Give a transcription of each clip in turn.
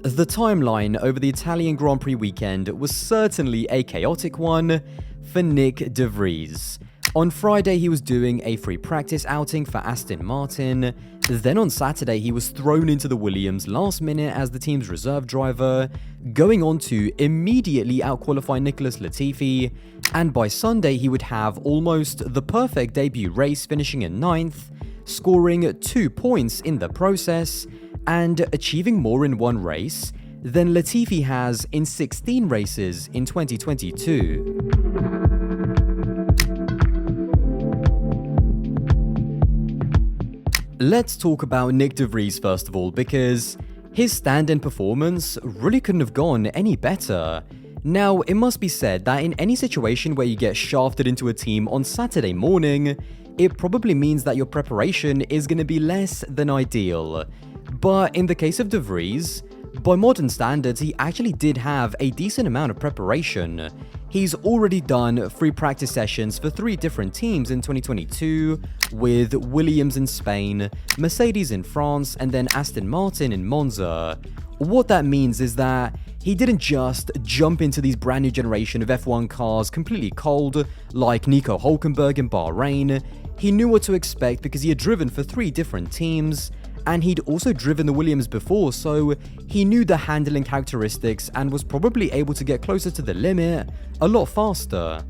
The timeline over the Italian Grand Prix weekend was certainly a chaotic one for Nick de Vries. On Friday, he was doing a free practice outing for Aston Martin. Then on Saturday, he was thrown into the Williams last minute as the team's reserve driver, going on to immediately outqualify Nicholas Latifi. And by Sunday, he would have almost the perfect debut race, finishing in 9th, scoring 2 points in the process, and achieving more in one race than Latifi has in 16 races in 2022. Let's talk about Nick de Vries first of all, because his stand-in performance really couldn't have gone any better. Now, it must be said that in any situation where you get shafted into a team on Saturday morning, it probably means that your preparation is going to be less than ideal. But in the case of de Vries, by modern standards, he actually did have a decent amount of preparation. He's already done free practice sessions for 3 different teams in 2022, with Williams in Spain, Mercedes in France, and then Aston Martin in Monza. What that means is that he didn't just jump into these brand new generation of F1 cars completely cold, like Nico Hülkenberg in Bahrain. He knew what to expect because he had driven for 3 different teams, and he'd also driven the Williams before, so he knew the handling characteristics and was probably able to get closer to the limit a lot faster.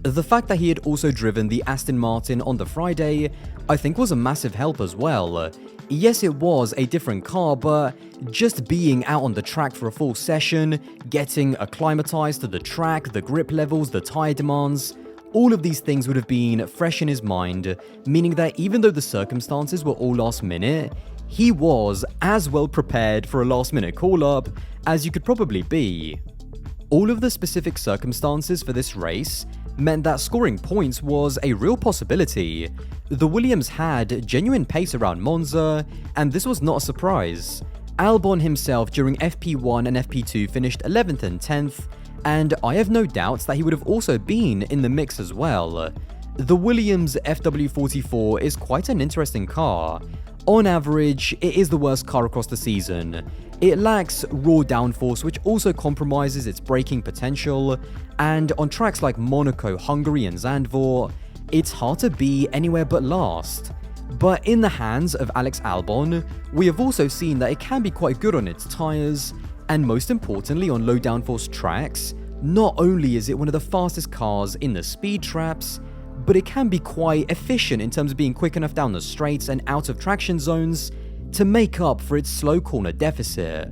The fact that he had also driven the Aston Martin on the Friday, I think was a massive help as well. Yes, it was a different car, but just being out on the track for a full session, getting acclimatized to the track, the grip levels, the tyre demands, all of these things would have been fresh in his mind, meaning that even though the circumstances were all last minute, he was as well prepared for a last minute call-up as you could probably be. All of the specific circumstances for this race meant that scoring points was a real possibility. The Williams had genuine pace around Monza, and this was not a surprise. Albon himself during FP1 and FP2 finished 11th and 10th, and I have no doubts that he would have also been in the mix as well. The Williams FW44 is quite an interesting car. On average, it is the worst car across the season. It lacks raw downforce, which also compromises its braking potential, and on tracks like Monaco, Hungary and Zandvoort, it's hard to be anywhere but last. But in the hands of Alex Albon, we have also seen that it can be quite good on its tyres, and most importantly on low downforce tracks. Not only is it one of the fastest cars in the speed traps, but it can be quite efficient in terms of being quick enough down the straights and out of traction zones to make up for its slow corner deficit.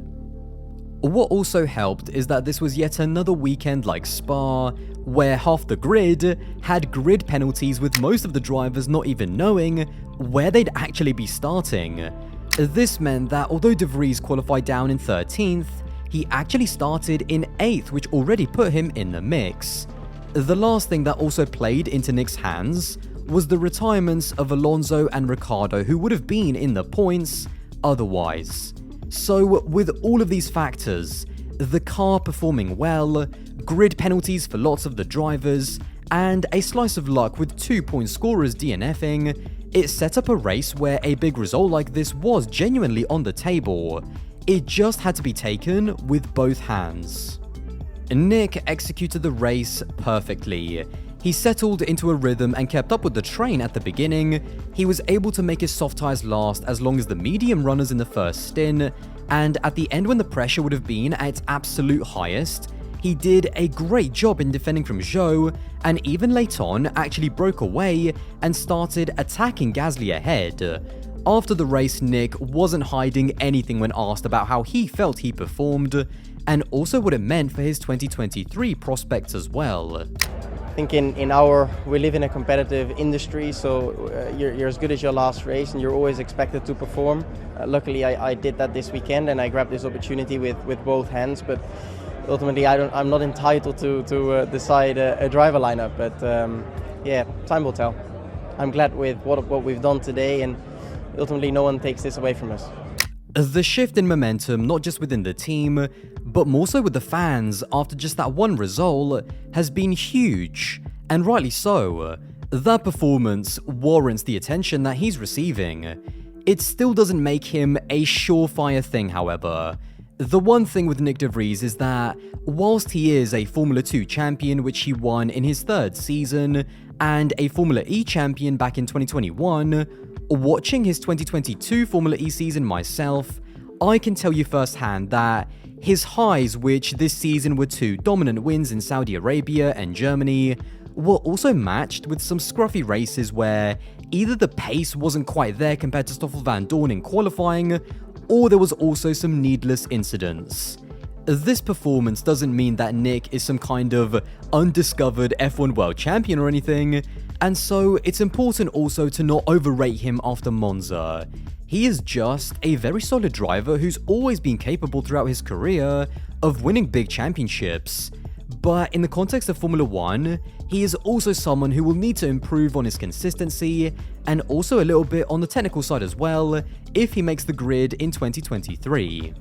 What also helped is that this was yet another weekend like Spa, where half the grid had grid penalties, with most of the drivers not even knowing where they'd actually be starting. This meant that although de Vries qualified down in 13th, he actually started in 8th, which already put him in the mix. The last thing that also played into Nick's hands was the retirements of Alonso and Ricciardo, who would have been in the points otherwise. So with all of these factors, the car performing well, grid penalties for lots of the drivers, and a slice of luck with 2-point scorers DNFing, it set up a race where a big result like this was genuinely on the table. It just had to be taken with both hands. Nick executed the race perfectly. He settled into a rhythm and kept up with the train at the beginning. He was able to make his soft tyres last as long as the medium runners in the first stint, and at the end when the pressure would have been at its absolute highest, he did a great job in defending from Zhou, and even late on actually broke away and started attacking Gasly ahead. After the race, Nick wasn't hiding anything when asked about how he felt he performed, and also what it meant for his 2023 prospects as well. I think we live in a competitive industry, so you're as good as your last race and you're always expected to perform. Luckily I did that this weekend and I grabbed this opportunity with both hands, but ultimately I'm not entitled to decide a driver lineup, but yeah, time will tell. I'm glad with what we've done today, and ultimately no one takes this away from us. The shift in momentum, not just within the team, but more so with the fans after just that one result, has been huge, and rightly so. That performance warrants the attention that he's receiving. It still doesn't make him a surefire thing, however. The one thing with Nick de Vries is that, whilst he is a Formula 2 champion which he won in his third season, and a Formula E champion back in 2021, watching his 2022 Formula E season myself, I can tell you firsthand that his highs, which this season were 2 dominant wins in Saudi Arabia and Germany, were also matched with some scruffy races where either the pace wasn't quite there compared to Stoffel van Dorn in qualifying, or there was also some needless incidents. This performance doesn't mean that Nick is some kind of undiscovered F1 world champion or anything, and so it's important also to not overrate him after Monza. He is just a very solid driver who's always been capable throughout his career of winning big championships. But in the context of Formula 1, he is also someone who will need to improve on his consistency and also a little bit on the technical side as well if he makes the grid in 2023.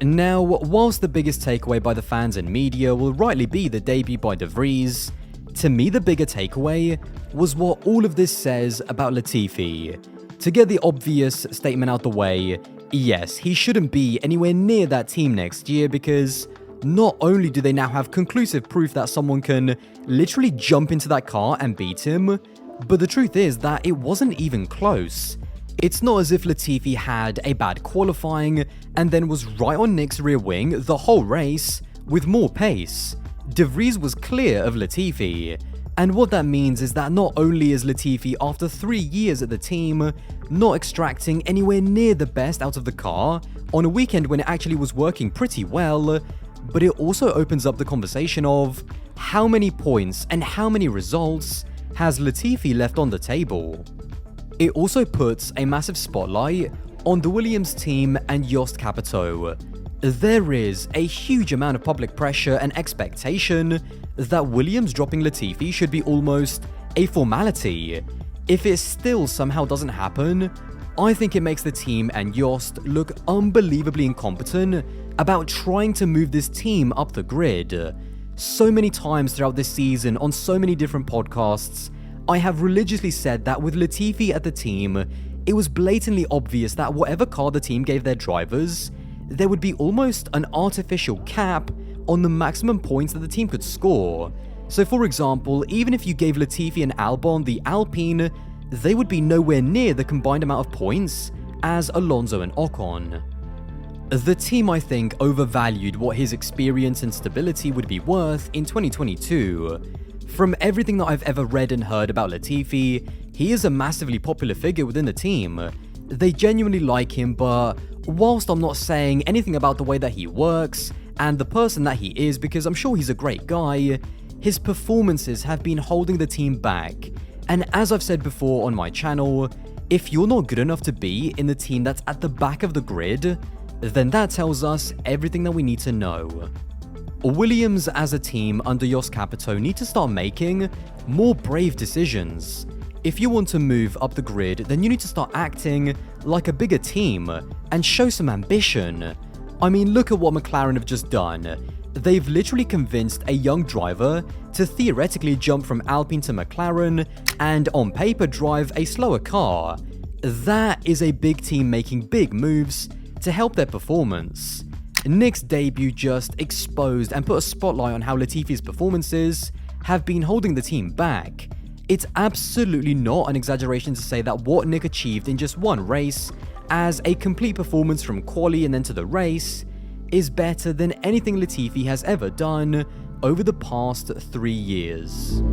Now, whilst the biggest takeaway by the fans and media will rightly be the debut by de Vries, to me the bigger takeaway was what all of this says about Latifi. To get the obvious statement out the way, yes, he shouldn't be anywhere near that team next year because not only do they now have conclusive proof that someone can literally jump into that car and beat him, but the truth is that it wasn't even close. It's not as if Latifi had a bad qualifying and then was right on Nick's rear wing the whole race with more pace. De Vries was clear of Latifi. And what that means is that not only is Latifi, after 3 years at the team, not extracting anywhere near the best out of the car on a weekend when it actually was working pretty well, but it also opens up the conversation of how many points and how many results has Latifi left on the table. It also puts a massive spotlight on the Williams team and Jost Capito. There is a huge amount of public pressure and expectation that Williams dropping Latifi should be almost a formality. If it still somehow doesn't happen, I think it makes the team and Jost look unbelievably incompetent about trying to move this team up the grid. So many times throughout this season on so many different podcasts, I have religiously said that with Latifi at the team, it was blatantly obvious that whatever car the team gave their drivers, there would be almost an artificial cap on the maximum points that the team could score. So for example, even if you gave Latifi and Albon the Alpine, they would be nowhere near the combined amount of points as Alonso and Ocon. The team, I think, overvalued what his experience and stability would be worth in 2022. From everything that I've ever read and heard about Latifi, he is a massively popular figure within the team. They genuinely like him, but whilst I'm not saying anything about the way that he works and the person that he is, because I'm sure he's a great guy, his performances have been holding the team back. And as I've said before on my channel, if you're not good enough to be in the team that's at the back of the grid, then that tells us everything that we need to know. Williams as a team under Jost Capito need to start making more brave decisions. If you want to move up the grid, then you need to start acting like a bigger team and show some ambition. I mean, look at what McLaren have just done. They've literally convinced a young driver to theoretically jump from Alpine to McLaren and on paper drive a slower car. That is a big team making big moves to help their performance. Nick's debut just exposed and put a spotlight on how Latifi's performances have been holding the team back. It's absolutely not an exaggeration to say that what Nick achieved in just one race, as a complete performance from quali and then to the race, is better than anything Latifi has ever done over the past 3 years.